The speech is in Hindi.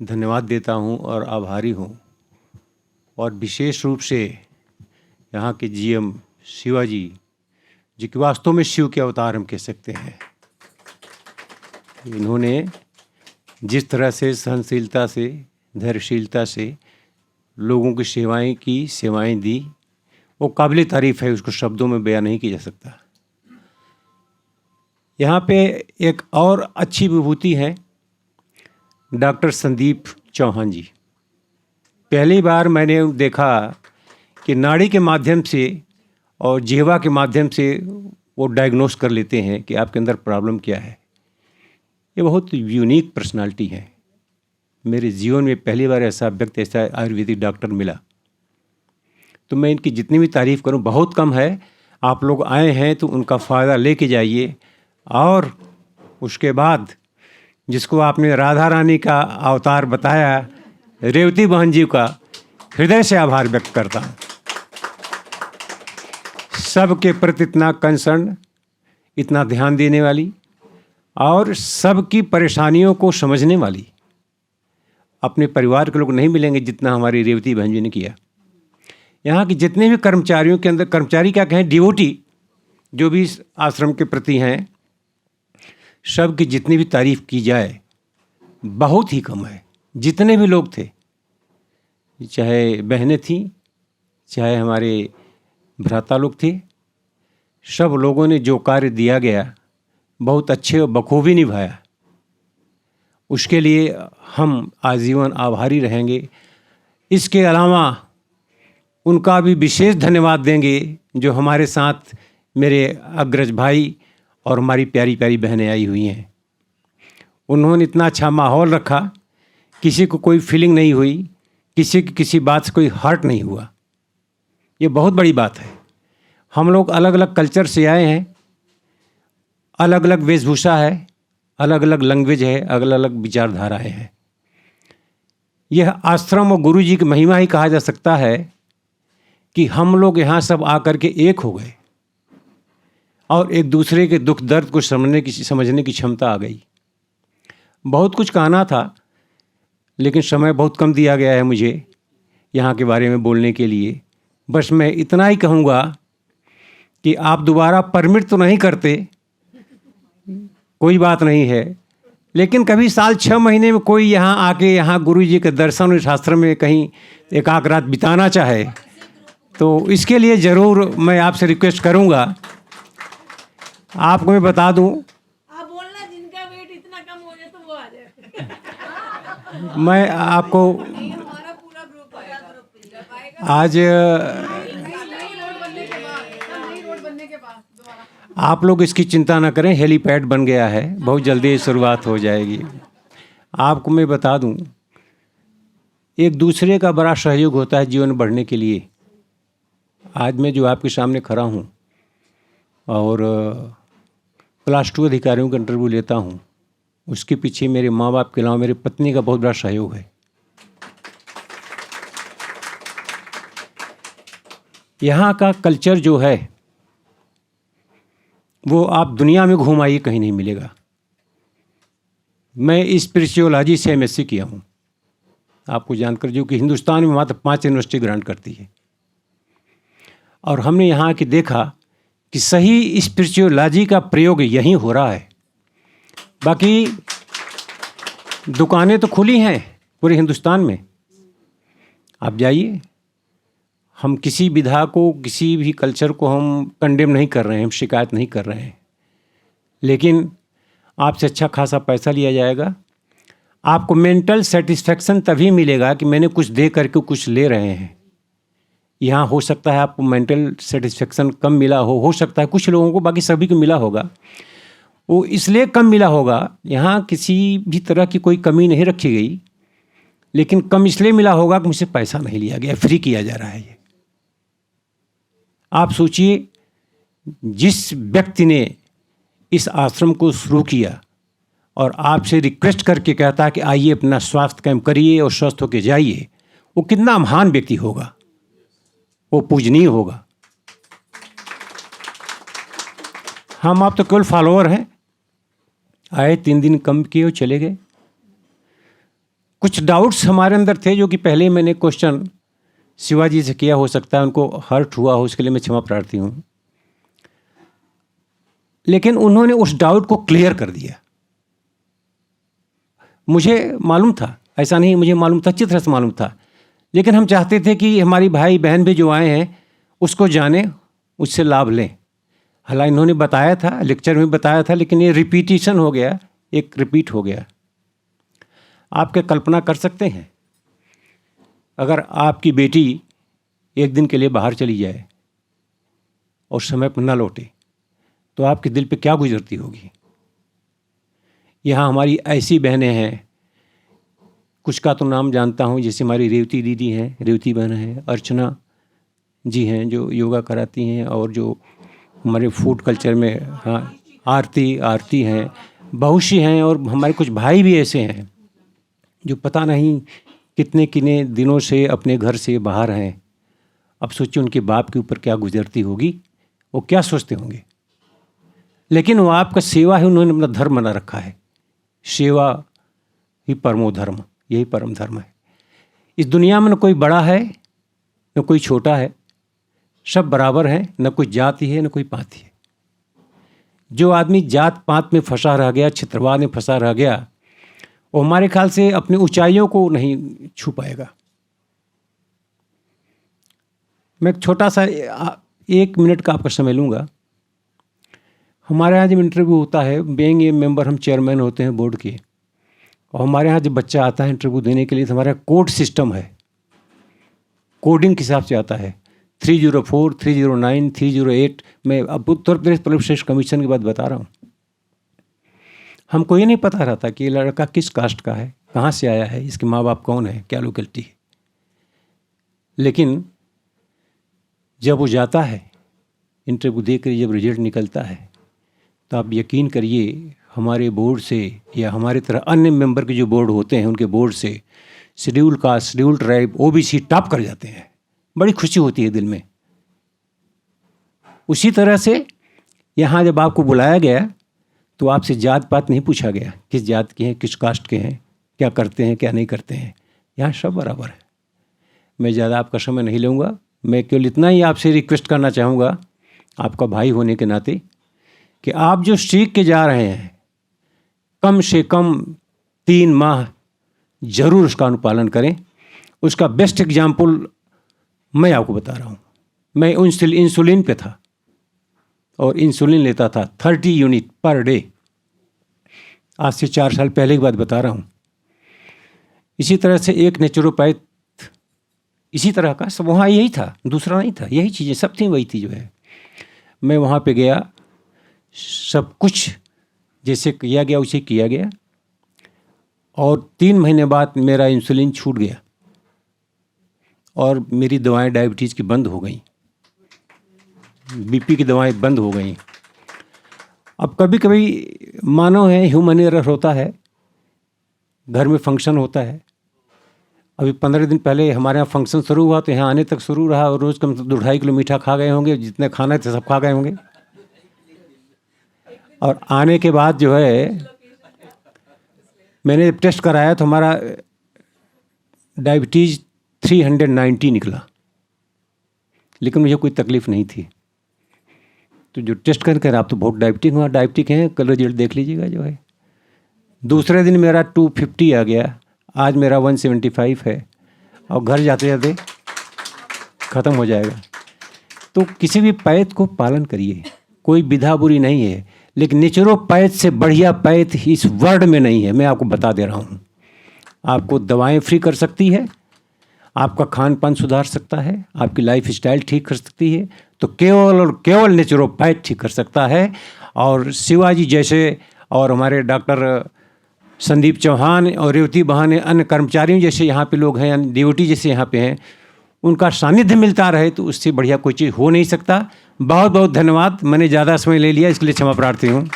धन्यवाद देता हूँ और आभारी हूँ। और विशेष रूप से यहाँ के जीएम शिवाजी जी कि वास्तव में शिव के अवतार हम कह सकते हैं। इन्होंने जिस तरह से सहनशीलता से, धैर्यशीलता से लोगों की सेवाएं दी, वो काबिल तारीफ़ है, उसको शब्दों में बयान नहीं किया जा सकता। यहाँ पे एक और अच्छी विभूति है डॉक्टर संदीप चौहान जी। पहली बार मैंने देखा कि नाड़ी के माध्यम से और जिह्वा के माध्यम से वो डायग्नोस कर लेते हैं कि आपके अंदर प्रॉब्लम क्या है। ये बहुत यूनिक पर्सनालिटी है। मेरे जीवन में पहली बार ऐसा व्यक्ति, ऐसा आयुर्वेदिक डॉक्टर मिला। तो मैं इनकी जितनी भी तारीफ़ करूं बहुत कम है। आप लोग आए हैं तो उनका फ़ायदा लेके जाइए। और उसके बाद जिसको आपने राधा रानी का अवतार बताया, रेवती बहन जी का हृदय से आभार व्यक्त करता हूँ। सबके प्रति इतना कंसर्न, इतना ध्यान देने वाली और सबकी परेशानियों को समझने वाली। अपने परिवार के लोग नहीं मिलेंगे जितना हमारी रेवती बहन जी ने किया। यहाँ के जितने भी कर्मचारियों के अंदर, कर्मचारी क्या कहें, डिवोटी जो भी इस आश्रम के प्रति हैं, सब की जितनी भी तारीफ़ की जाए बहुत ही कम है। जितने भी लोग थे, चाहे बहनें थीं, चाहे हमारे भ्राता लोग थे, सब लोगों ने जो कार्य दिया गया बहुत अच्छे और बखूबी निभाया। उसके लिए हम आजीवन आभारी रहेंगे। इसके अलावा उनका भी विशेष धन्यवाद देंगे जो हमारे साथ मेरे अग्रज भाई और हमारी प्यारी प्यारी बहनें आई हुई हैं। उन्होंने इतना अच्छा माहौल रखा, किसी को कोई फीलिंग नहीं हुई, किसी की किसी बात से कोई हर्ट नहीं हुआ। ये बहुत बड़ी बात है। हम लोग अलग अलग कल्चर से आए हैं, अलग अलग वेशभूषा है, अलग अलग लैंग्वेज है, अलग अलग विचारधाराएँ हैं। यह आश्रम और गुरु जी की महिमा ही कहा जा सकता है कि हम लोग यहाँ सब आकर के एक हो गए और एक दूसरे के दुख दर्द को समझने की क्षमता आ गई। बहुत कुछ कहना था लेकिन समय बहुत कम दिया गया है मुझे यहाँ के बारे में बोलने के लिए। बस मैं इतना ही कहूँगा कि आप दोबारा परमिट तो नहीं करते, कोई बात नहीं है, लेकिन कभी साल 6 महीने में कोई यहाँ आके यहाँ गुरु जी के दर्शन और शास्त्र में कहीं एक आध रात बिताना चाहे तो इसके लिए ज़रूर मैं आपसे रिक्वेस्ट करूँगा। आपको मैं बता दूँ, आप बोलना जिनका वेट इतना कम हो जाए तो वो आ जाए। मैं आपको हमारा पूरा ग्रुप आएगा आज नई रोड बनने के बाद दोबारा। आप लोग इसकी चिंता ना करें, हेलीपैड बन गया है, बहुत जल्दी शुरुआत हो जाएगी। आपको मैं बता दूं, एक दूसरे का बड़ा सहयोग होता है जीवन बढ़ने के लिए। आज मैं जो आपके सामने खड़ा हूं और क्लास 2 अधिकारियों का इंटरव्यू लेता हूं, उसके पीछे मेरे माँ बाप के अलावा मेरी पत्नी का बहुत बड़ा सहयोग है। यहाँ का कल्चर जो है वो आप दुनिया में घूम आइए कहीं नहीं मिलेगा। मैं स्पिरिचुअलॉजी से एमएससी किया हूँ, आपको जानकर, जो कि हिंदुस्तान में मात्र 5 यूनिवर्सिटी ग्रांट करती है। और हमने यहाँ की देखा कि सही स्पिरिचुअलॉजी का प्रयोग यहीं हो रहा है। बाकी दुकानें तो खुली हैं पूरे हिंदुस्तान में, आप जाइए। हम किसी विधा को, किसी भी कल्चर को हम कंडेम नहीं कर रहे हैं, हम शिकायत नहीं कर रहे हैं, लेकिन आपसे अच्छा खासा पैसा लिया जाएगा। आपको मेंटल सेटिस्फेक्शन तभी मिलेगा कि मैंने कुछ दे करके कुछ ले रहे हैं। यहाँ हो सकता है आपको मेंटल सेटिस्फेक्शन कम मिला हो सकता है कुछ लोगों को, बाकी सभी को मिला होगा। वो इसलिए कम मिला होगा, यहाँ किसी भी तरह की कोई कमी नहीं रखी गई, लेकिन कम इसलिए मिला होगा कि मुझसे पैसा नहीं लिया गया, फ्री किया जा रहा है ये। आप सोचिए, जिस व्यक्ति ने इस आश्रम को शुरू किया और आपसे रिक्वेस्ट करके कहता है कि आइए अपना स्वास्थ्य कैंप करिए और स्वस्थ होकर जाइए, वो कितना महान व्यक्ति होगा, वो पूजनीय होगा। हम आप तो केवल फॉलोअर हैं, आए 3 दिन कम किए और चले गए। कुछ डाउट्स हमारे अंदर थे जो कि पहले मैंने क्वेश्चन शिवाजी से किया, हो सकता है उनको हर्ट हुआ हो, उसके लिए मैं क्षमा प्रार्थी हूँ। लेकिन उन्होंने उस डाउट को क्लियर कर दिया। मुझे मालूम था, ऐसा नहीं मुझे मालूम था, अच्छी तरह से मालूम था, लेकिन हम चाहते थे कि हमारी भाई बहन भी जो आए हैं उसको जाने, उससे लाभ लें। हालांकि इन्होंने बताया था, लेक्चर में बताया था, लेकिन ये रिपीटिशन हो गया, एक रिपीट हो गया। आप क्या कल्पना कर सकते हैं अगर आपकी बेटी एक दिन के लिए बाहर चली जाए और समय पर न लौटे तो आपके दिल पे क्या गुजरती होगी। यहाँ हमारी ऐसी बहनें हैं, कुछ का तो नाम जानता हूँ, जैसे हमारी रेवती दीदी हैं, रेवती बहन है, अर्चना जी हैं जो योगा कराती हैं, और जो हमारे फूड कल्चर में, हाँ, आरती हैं, बहुत सी हैं। और हमारे कुछ भाई भी ऐसे हैं जो पता नहीं कितने दिनों से अपने घर से बाहर हैं। अब सोचिए उनके बाप के ऊपर क्या गुजरती होगी, वो क्या सोचते होंगे। लेकिन वो आपका सेवा ही उन्होंने अपना धर्म बना रखा है। सेवा ही परमो धर्म, यही परम धर्म है। इस दुनिया में न कोई बड़ा है न कोई छोटा है, सब बराबर हैं, न कोई जाति है न कोई पाति है। जो आदमी जात पात में फंसा रह गया, छित्रवाद में फंसा रह गया, वो हमारे ख्याल से अपनी ऊंचाइयों को नहीं छू पाएगा। मैं छोटा सा 1 मिनट का आपका समय लूँगा। हमारे यहाँ जब इंटरव्यू होता है, बीइंग ए मेंबर, हम चेयरमैन होते हैं बोर्ड के, और हमारे यहाँ जब बच्चा आता है इंटरव्यू देने के लिए तो हमारा कोड सिस्टम है, कोडिंग के हिसाब से आता है। 304, 309, 308। मैं अब Uttar Pradesh police station commission की बात बता रहा हूँ। हमको ये नहीं पता रहता कि ये लड़का किस कास्ट का है, कहाँ से आया है, इसके माँ बाप कौन है, क्या लोकेलिटी है। लेकिन जब वो जाता है इंटरव्यू देकर, जब रिजल्ट निकलता है, तो आप यकीन करिए हमारे बोर्ड से या हमारे तरह अन्य मेंबर के जो बोर्ड होते हैं उनके बोर्ड से schedule caste, schedule tribe, OBC top कर जाते हैं। बड़ी खुशी होती है दिल में। उसी तरह से यहाँ जब आपको बुलाया गया तो आपसे जात पात नहीं पूछा गया, किस जात के हैं, किस कास्ट के हैं, क्या करते हैं, क्या नहीं करते हैं। यहाँ सब बराबर है। मैं ज़्यादा आपका समय नहीं लूँगा। मैं केवल इतना ही आपसे रिक्वेस्ट करना चाहूँगा, आपका भाई होने के नाते, कि आप जो सीख के जा रहे हैं, कम से कम 3 माह ज़रूर उसका अनुपालन करें। उसका बेस्ट एग्जाम्पल मैं आपको बता रहा हूँ। मैं इंसुलिन पे था और इंसुलिन लेता था 30 यूनिट पर डे। आज से 4 साल पहले की बात बता रहा हूँ। इसी तरह से एक नेचुरोपैथ, इसी तरह का सब वहाँ यही था, दूसरा नहीं था, यही चीज़ें सब थी, वही थी जो है। मैं वहाँ पे गया, सब कुछ जैसे किया गया उसे किया गया, और 3 महीने बाद मेरा इंसुलिन छूट गया और मेरी दवाएं डायबिटीज़ की बंद हो गई, बीपी की दवाएं बंद हो गई। अब कभी कभी मानव है, ह्यूमन एरर होता है, घर में फंक्शन होता है। अभी 15 दिन पहले हमारे यहाँ फंक्शन शुरू हुआ तो यहाँ आने तक शुरू रहा, और रोज़ कम से 2-2.5 किलो मीठा खा गए होंगे, जितने खाना थे सब खा गए होंगे। और आने के बाद जो है मैंने जब टेस्ट कराया तो हमारा डायबिटीज़ 390 निकला, लेकिन मुझे कोई तकलीफ़ नहीं थी। तो जो टेस्ट करके आप तो बहुत डायबिटिक हैं, कल रिजल्ट देख लीजिएगा जो है। दूसरे दिन मेरा 250 आ गया, आज मेरा 175 है, और घर जाते जाते ख़त्म हो जाएगा। तो किसी भी पैथ को पालन करिए, कोई विधा बुरी नहीं है, लेकिन नेचुरोपैथ से बढ़िया पैथ इस वर्ल्ड में नहीं है। मैं आपको बता दे रहा हूँ। आपको दवाएं फ्री कर सकती है, आपका खान पान सुधार सकता है, आपकी लाइफ स्टाइल ठीक कर सकती है, तो केवल और केवल नेचुरोपैथ ठीक कर सकता है। और शिवाजी जैसे, और हमारे डॉक्टर संदीप चौहान और रेवती बहाने, अन्य कर्मचारियों जैसे यहाँ पे लोग हैं, डिवोटी जैसे यहाँ पे हैं, उनका सानिध्य मिलता रहे तो उससे बढ़िया कोई चीज़ हो नहीं सकता। बहुत बहुत धन्यवाद। मैंने ज़्यादा समय ले लिया, इसके लिए क्षमा प्रार्थी हूँ।